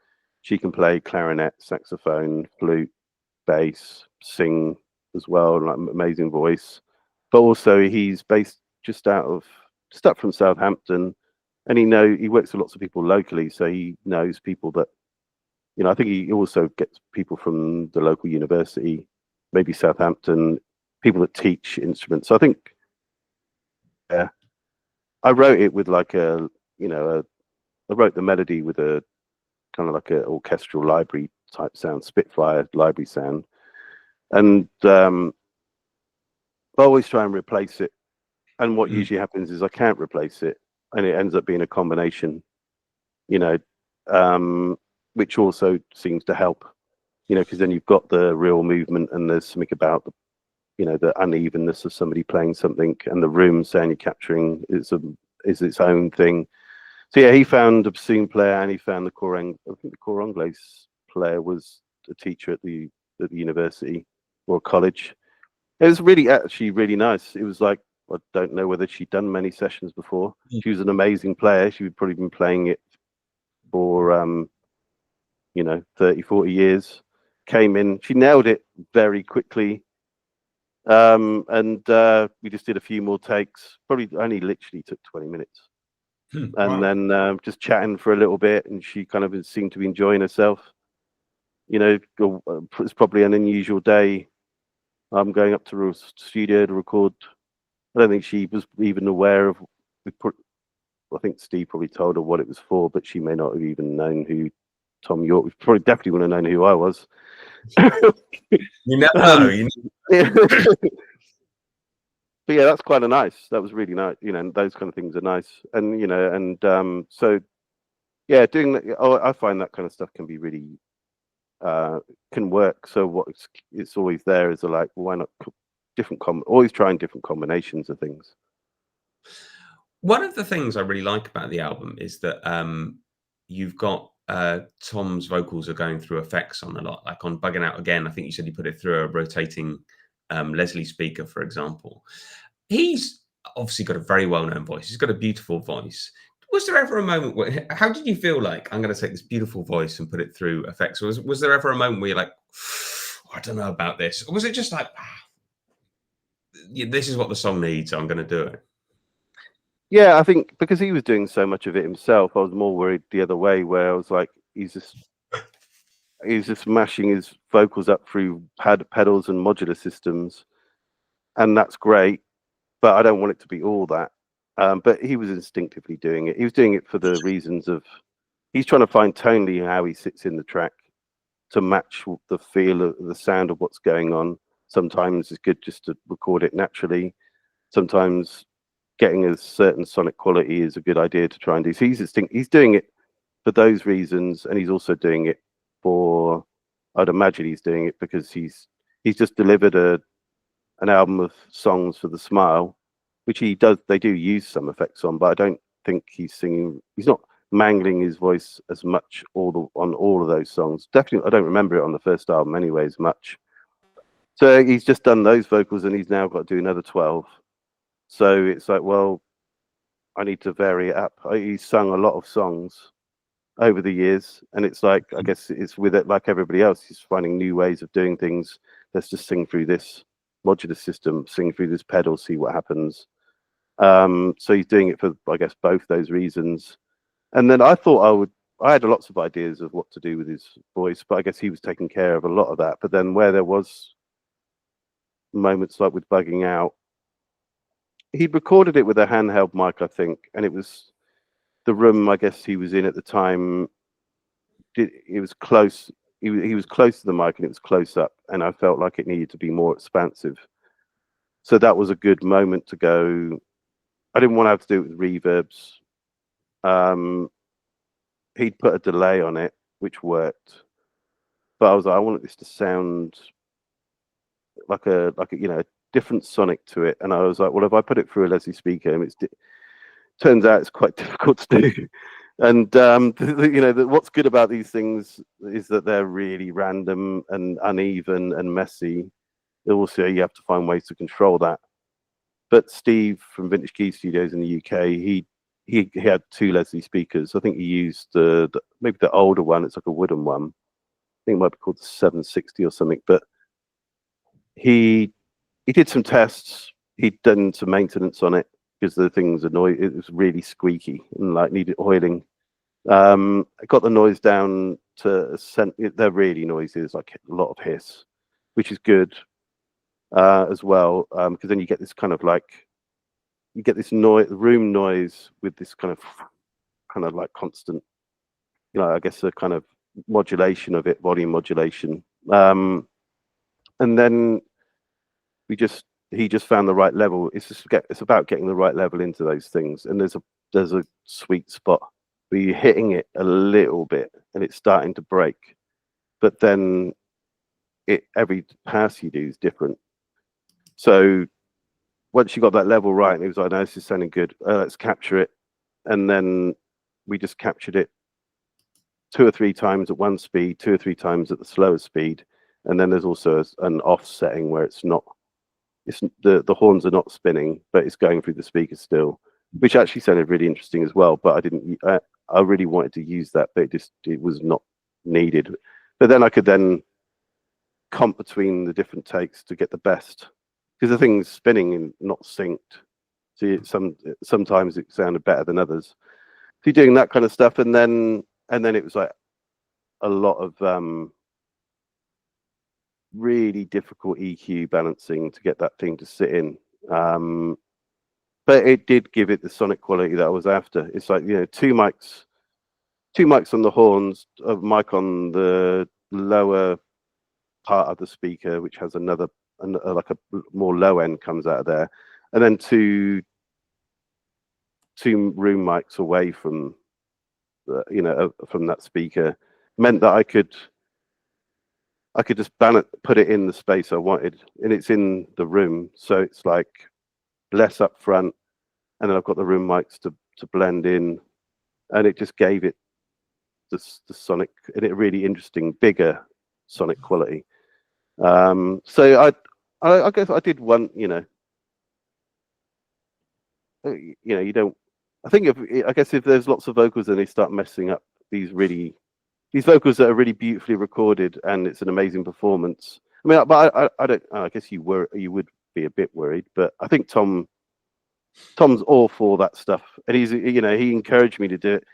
she can play clarinet, saxophone, flute, bass, sing as well, like amazing voice. But also he's based just up from Southampton, and he works with lots of people locally, so he knows people that, I think he also gets people from the local university, maybe Southampton, people that teach instruments. So I think, I wrote it with like I wrote the melody with a kind of like an orchestral library type sound, Spitfire library sound, and I always try and replace it. And what usually happens is I can't replace it, and it ends up being a combination, which also seems to help, because then you've got the real movement, and there's something about the unevenness of somebody playing something, and the room sound you're capturing is its own thing. So yeah, he found a bassoon player, and he found I think the cor anglais player was a teacher at the university or college. It was actually really nice. It was like, I don't know whether she'd done many sessions before. She was an amazing player. She would probably been playing it for 30, 40 years. Came in, she nailed it very quickly. And we just did a few more takes. Probably only literally took 20 minutes. And Wow. then just chatting for a little bit, and she kind of seemed to be enjoying herself. It's probably an unusual day. I'm going up to a studio to record. I don't think she was even aware of. I think Steve probably told her what it was for, but she may not have even known who Thom Yorke. We probably definitely wouldn't have known who I was. You never know. Yeah. But yeah, that's quite nice. That was really nice. Those kind of things are nice. And so yeah, doing that. I find that kind of stuff can be really can work. So it's always there is like, why not always trying different combinations of things. One of the things I really like about the album is that you've got Tom's vocals are going through effects on a lot, like on Bugging Out Again. I think you said you put it through a rotating Leslie speaker, for example. He's obviously got a very well-known voice. He's got a beautiful voice. Was there ever a moment how did you feel like, I'm going to take this beautiful voice and put it through effects? Was there ever a moment where you're like, oh, I don't know about this? Or was it just like, this is what the song needs, I'm going to do it? Yeah, I think because he was doing so much of it himself, I was more worried the other way, where I was like, he's just mashing his vocals up through pedals and modular systems, and that's great, but I don't want it to be all that. But he was instinctively doing it. He was doing it for the reasons of he's trying to find tonally how he sits in the track to match the feel of the sound of what's going on. Sometimes it's good just to record it naturally. Sometimes getting a certain sonic quality is a good idea to try and do. So he's doing it for those reasons, and he's also doing it for, I'd imagine he's doing it because he's just delivered an album of songs for the Smile, which he does. They do use some effects on, but I don't think he's singing. He's not mangling his voice as much on all of those songs. Definitely, I don't remember it on the first album anyway as much. So he's just done those vocals, and he's now got to do another 12. So it's like, well, I need to vary it up. He's sung a lot of songs over the years, and it's like, I guess it's with it like everybody else. He's finding new ways of doing things. Let's just sing through this modular system, sing through this pedal, see what happens. So he's doing it for, I guess, both those reasons. And then I thought I had lots of ideas of what to do with his voice, but I guess he was taking care of a lot of that. But then where there was moments like with Bugging Out, he'd recorded it with a handheld mic, I think, and it was the room I guess he was in at the time. It was close. He was close to the mic, and it was close up, and I felt like it needed to be more expansive. So that was a good moment to go. I didn't want to have to do it with reverbs. He'd put a delay on it, which worked, but I was like, I wanted this to sound like a different sonic to it. And I was like, well, if I put it through a Leslie speaker, and turns out it's quite difficult to do. And what's good about these things is that they're really random and uneven and messy. Also, you have to find ways to control that. But Steve from Vintage Key Studios in the UK, he had 2 Leslie speakers. I think he used maybe the older one. It's like a wooden one. I think it might be called the 760 or something. But he did some tests. He'd done some maintenance on it because the thing's annoying. It was really squeaky and like needed oiling. I got the noise down to they're really noisy. There's like a lot of hiss, which is good as well, because then you get this kind of like room noise with this kind of like constant, I guess a kind of modulation of it, volume modulation. And then he just found the right level. It's about getting the right level into those things, and there's a sweet spot where you're hitting it a little bit and it's starting to break, but then every pass you do is different. So once you got that level right, and it was like, no, this is sounding good, let's capture it. And then we just captured it 2 or 3 times at one speed, 2 or 3 times at the slower speed. And then there's also an offsetting where the horns are not spinning, but it's going through the speaker still, which actually sounded really interesting as well. But I really wanted to use that, but it was not needed. But then I could then comp between the different takes to get the best, because the thing's spinning and not synced. So sometimes it sounded better than others. So you're doing that kind of stuff, and then it was like a lot of really difficult EQ balancing to get that thing to sit in. But it did give it the sonic quality that I was after. It's like, 2 mics on the horns, a mic on the lower part of the speaker, which has like a more low end comes out of there, and then two room mics away from from that speaker meant that I could just put it in the space I wanted, and it's in the room, so it's like less up front, and then I've got the room mics to blend in, and it just gave it the sonic, and it really interesting, bigger sonic quality. So I guess I did one, you don't. I think if there's lots of vocals and they start messing up these vocals that are really beautifully recorded and it's an amazing performance. I mean, but I don't. I guess you would be a bit worried, but I think Tom's all for that stuff, and he encouraged me to do it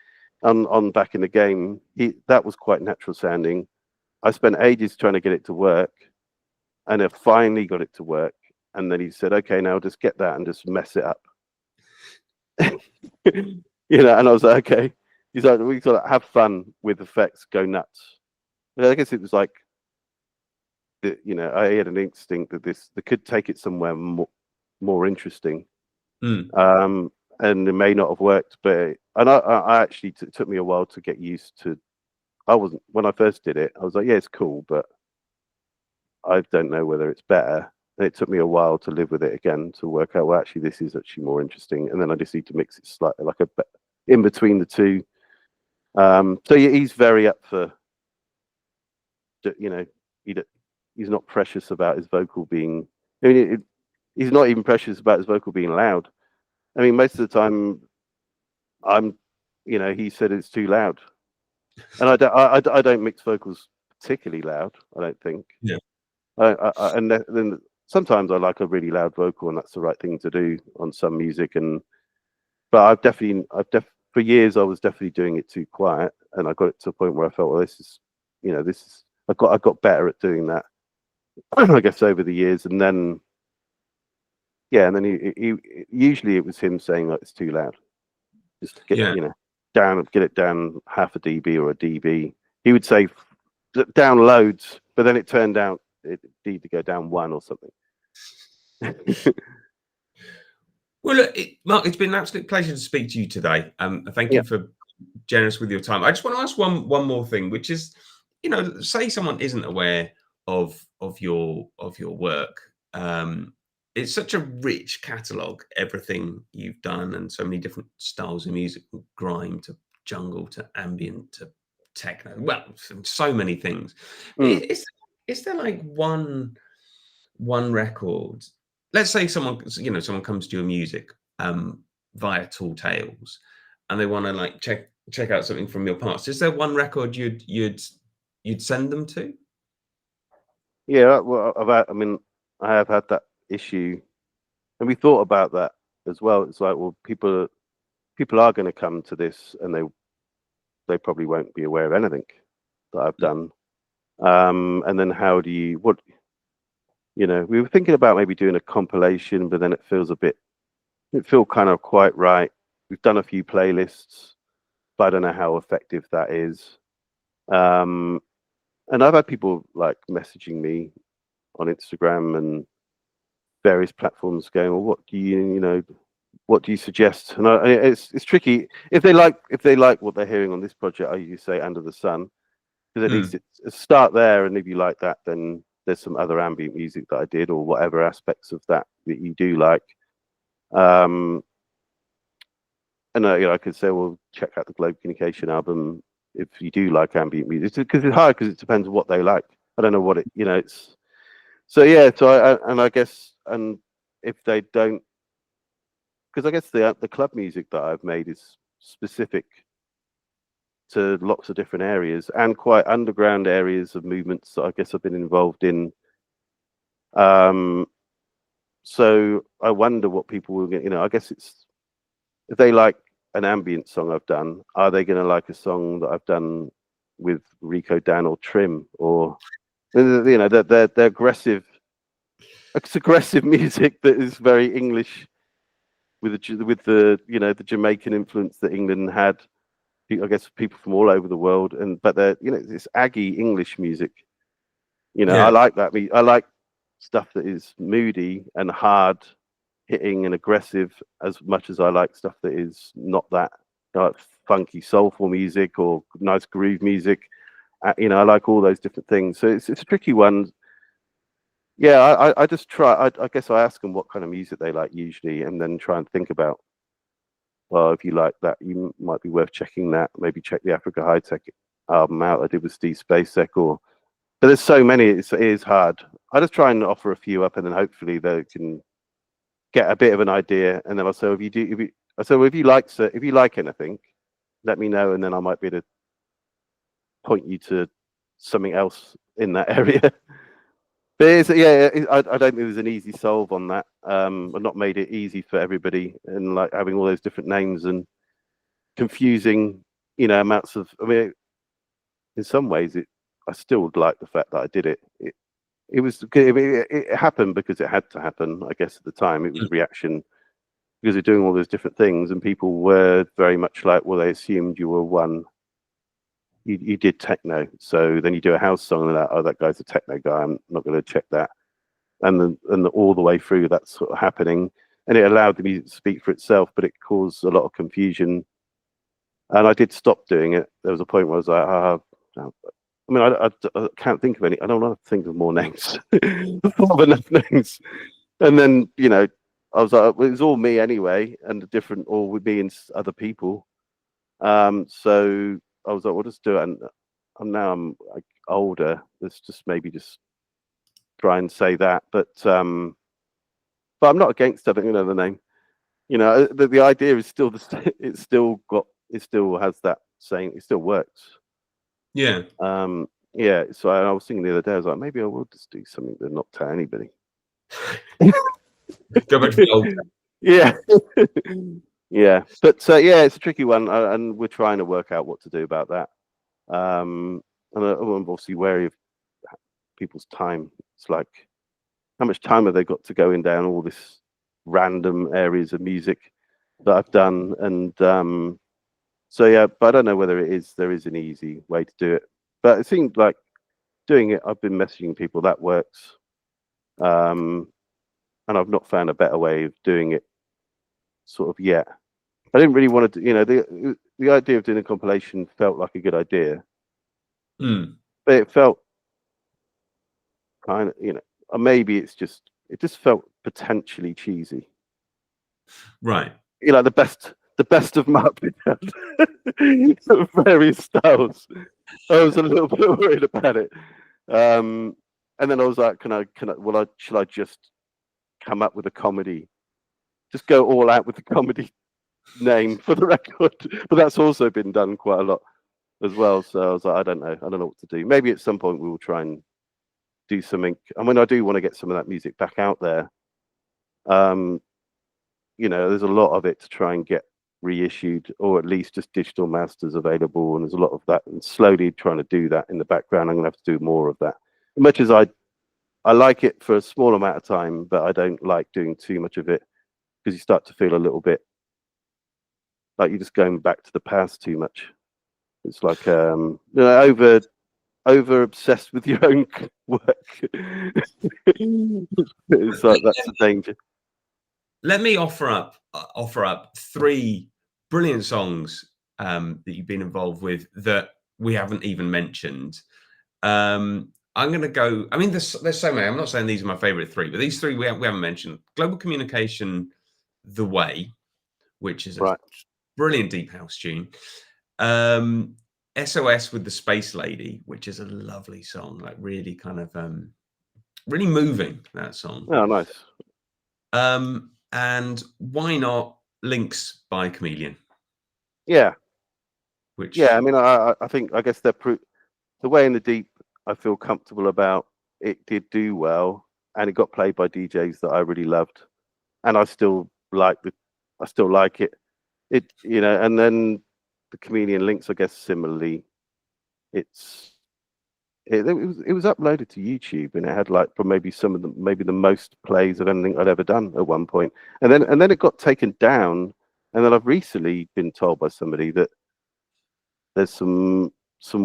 on Back in the Game. That was quite natural sounding. I spent ages trying to get it to work, and I finally got it to work. And then he said, "Okay, now just get that and just mess it up." And I was like, "Okay." He's like, "We got to have fun with effects, go nuts." And I guess it was like, I had an instinct that they could take it somewhere more interesting. And it may not have worked, but I actually took me a while to get used to. When I first did it, I was like, yeah, it's cool, but I don't know whether it's better. And it took me a while to live with it again, to work out, well, actually, this is actually more interesting. And then I just need to mix it slightly, like in between the two. So yeah, he's very up for, you know, he's not precious about his vocal being. I mean, he's not even precious about his vocal being loud. I mean, most of the time, he said it's too loud, and I don't mix vocals particularly loud. I don't think. Yeah. And then sometimes I like a really loud vocal, and that's the right thing to do on some music. But for years I was definitely doing it too quiet, and I got it to a point where I felt, well, I got better at doing that, I guess, over the years. And then he usually it was him saying, like, it's too loud, just to get get it down half a dB or a dB. He would say down loads, but then it turned out it needed to go down 1 or something. Well, look, Mark, it's been an absolute pleasure to speak to you today. Thank you for generous with your time. I just want to ask one more thing, which is, say someone isn't aware of your work. It's such a rich catalogue, everything you've done, and so many different styles of music, from grime to jungle to ambient to techno. Well, so many things. Is there like one record? Let's say someone comes to your music via Tall Tales, and they want to like check out something from your past. Is there one record you'd send them to? Yeah, well, I have had that issue, and we thought about that as well. It's like, well, people are going to come to this, and they probably won't be aware of anything that I've done. And then how do you we were thinking about maybe doing a compilation, but then it feels kind of quite right. We've done a few playlists, but I don't know how effective that is. And I've had people like messaging me on Instagram and various platforms going, well, what do you suggest? And it's tricky. If they like what they're hearing on this project, I usually say Under the Sun, because at least it's start there, and if you like that, then there's some other ambient music that I did, or whatever aspects of that you do like. And I could say, well, check out the Globe Communication album if you do like ambient music, because it's hard, because it depends on what they like. I don't know what it's. So yeah, I guess, and if they don't, because I guess the club music that I've made is specific to lots of different areas, and quite underground areas of movements that I guess I've been involved in. So I wonder what people will get. I guess it's, if they like an ambient song I've done, are they going to like a song that I've done with Rico Dan or Trim, or they're aggressive. It's aggressive music that is very English, with the the Jamaican influence that England had. I guess people from all over the world, but they're it's Aggie English music. I like that. I like stuff that is moody and hard hitting and aggressive, as much as I like stuff that is not that, like funky soulful music or nice groove music. I like all those different things. So it's a tricky one. Yeah, I just try. I guess I ask them what kind of music they like usually, and then try and think about, well, if you like that, you might be worth checking that. Maybe check the Africa High Tech album out I did with Steve Spacek. But there's so many, it is hard. I just try and offer a few up, and then hopefully they can get a bit of an idea. And then also, if you like anything, let me know, and then I might be able to point you to something else in that area. But I don't think there's an easy solve on that. I've not made it easy for everybody, and like having all those different names and confusing, amounts of. I mean, in some ways, I still would like the fact that I did it. It happened because it had to happen. I guess at the time it was reaction, because you're doing all those different things, and people were very much like, well, they assumed you were one. You did techno, so then you do a house song, and that guy's a techno guy. I'm not going to check that, and all the way through that's sort of happening, and it allowed the music to speak for itself, but it caused a lot of confusion, and I did stop doing it. There was a point where I was like, I mean, I can't think of any. I don't want to think of more names. I have enough names. And then, you know, I was like, well, it was all me anyway, and the different, all with me and other people. So I was like, we'll just do it. And I'm like older. Let's just maybe just try and say that. But I'm not against having another name. You know, the idea is still it still has that saying. It still works. Yeah. Yeah. So I was thinking the other day, I was like, maybe I will just do something that not tell anybody. Go back to the old. Yeah. Yeah. But yeah, it's a tricky one, and we're trying to work out what to do about that. And I'm obviously wary of people's time. It's like, how much time have they got to going down all this random areas of music that I've done? And so yeah, but I don't know whether there is an easy way to do it. But it seemed like doing it, I've been messaging people, that works. And I've not found a better way of doing it sort of yet. I didn't really want to do, you know, the idea of doing a compilation felt like a good idea. But it felt kind of, you know, or maybe it just felt potentially cheesy. Right. You know, the best of Mark Pritchard, various styles. I was a little bit worried about it. And then I was like, should I just come up with a comedy? Just go all out with the comedy name for the record. But that's also been done quite a lot as well. So I was like, I don't know what to do. Maybe at some point we will try and do something. I mean, I do want to get some of that music back out there. You know, there's a lot of it to try and get reissued, or at least just digital masters available, and there's a lot of that, and slowly trying to do that in the background. I'm gonna have to do more of that. As much as I like it for a small amount of time, but I don't like doing too much of it, because you start to feel a little bit like you're just going back to the past too much. It's like you know, over obsessed with your own work. It's like that's the danger. Let me offer up 3 brilliant songs that you've been involved with that we haven't even mentioned. I'm going to go. I mean, there's so many. I'm not saying these are my favorite 3, but these 3 we haven't mentioned. Global Communication, The Way, which is a brilliant deep house tune. SOS with the Space Lady, which is a lovely song, like really kind of really moving, that song. Oh, nice. And Why Not Links by Chameleon. Yeah. Which I mean, I think, I guess The Way in the Deep, I feel comfortable about. It did do well, and it got played by DJs that I really loved, and I still like it. It, you know, and then the Chameleon Links, I guess similarly, it was uploaded to YouTube, and it had like maybe the most plays of anything I'd ever done at one point, and then it got taken down, and then I've recently been told by somebody that there's some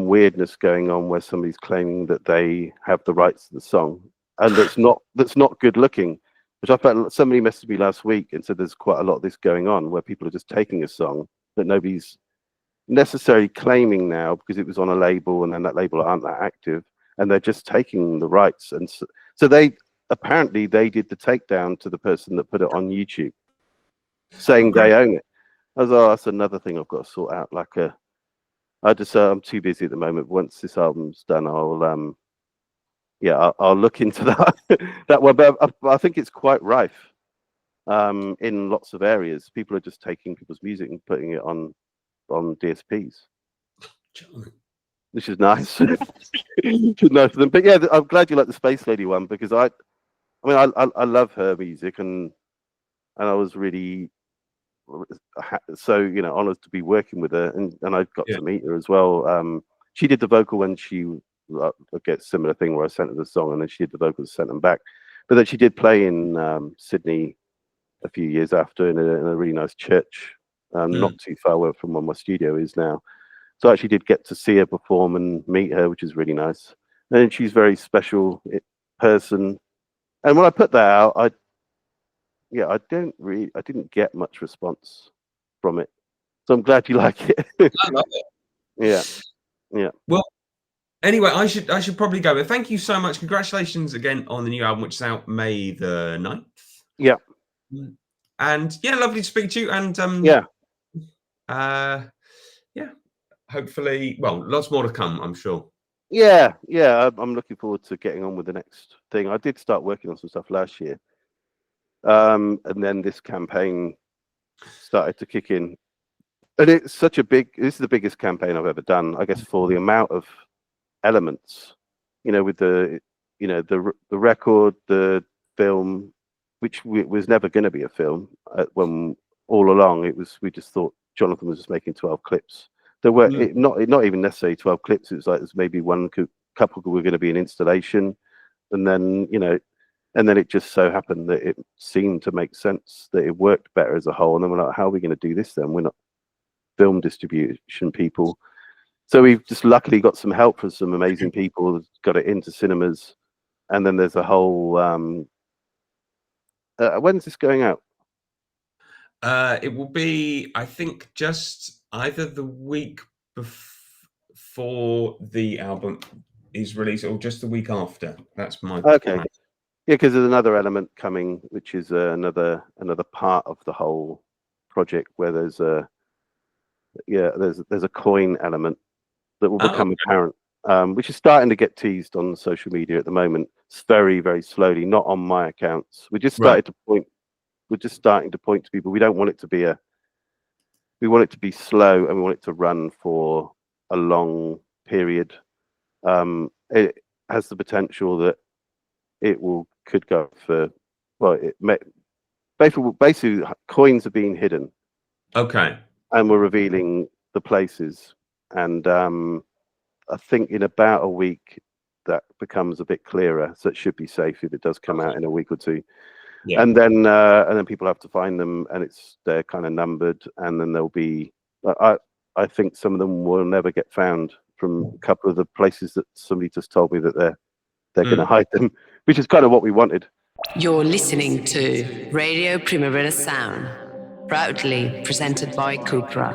weirdness going on where somebody's claiming that they have the rights to the song, and that's not good looking. Which I felt, somebody messaged me last week and said there's quite a lot of this going on where people are just taking a song that nobody's necessarily claiming now because it was on a label, and then that label aren't that active, and they're just taking the rights. And so they apparently they did the takedown to the person that put it on YouTube, saying they own it. I was, that's another thing I've got to sort out. Like I'm too busy at the moment. Once this album's done, I'll look into that one. But I think it's quite rife in lots of areas. People are just taking people's music and putting it on DSPs, which is nice. Which is nice for them. But yeah, I'm glad you like the Space Lady one, because I love her music, and I was really so, you know, honored to be working with her, and I got to meet her as well. She did the vocal when she get similar thing where I sent her the song, and then she did the vocals, sent them back. But then she did play in Sydney a few years after in a really nice church, not too far away from where my studio is now. So I actually did get to see her perform and meet her, which is really nice. And she's a very special person. And when I put that out, I didn't get much response from it. So I'm glad you like it. I love it. Yeah. Well, Anyway, I should probably go. But thank you so much. Congratulations again on the new album, which is out May the 9th. Yeah. And yeah, lovely to speak to you. And Yeah. Yeah, hopefully, well, lots more to come, I'm sure. Yeah. I'm looking forward to getting on with the next thing. I did start working on some stuff last year, and then this campaign started to kick in, and it's such a big. This is the biggest campaign I've ever done, I guess, for the amount of elements, with the record, the film, which was never going to be a film when all along we just thought Jonathan was just making 12 clips. There were not even necessarily 12 clips. It was like there's maybe one couple were going to be an installation, and then it just so happened that it seemed to make sense, that it worked better as a whole. And then we're like, how are we going to do this then? We're not film distribution people. So we've just luckily got some help from some amazing people that got it into cinemas. And then there's a whole, when's this going out? It will be, I think, just either the week before the album is released or just the week after. That's my plan. Yeah, because there's another element coming, which is another part of the whole project where there's a coin element that will become apparent, which is starting to get teased on social media at the moment. It's very, very slowly, not on my accounts. We're just starting to point to people. We don't want it to be we want it to be slow, and we want it to run for a long period. It has the potential that it could go for, basically coins are being hidden. Okay. And we're revealing the places. And I think in about a week that becomes a bit clearer. So it should be safe if it does come out in a week or two. Yeah. And then people have to find them, and they're kind of numbered, and then there'll be I think some of them will never get found from a couple of the places that somebody just told me that they're going to hide them, which is kind of what we wanted. You're listening to Radio Primavera Sound, proudly presented by Cupra.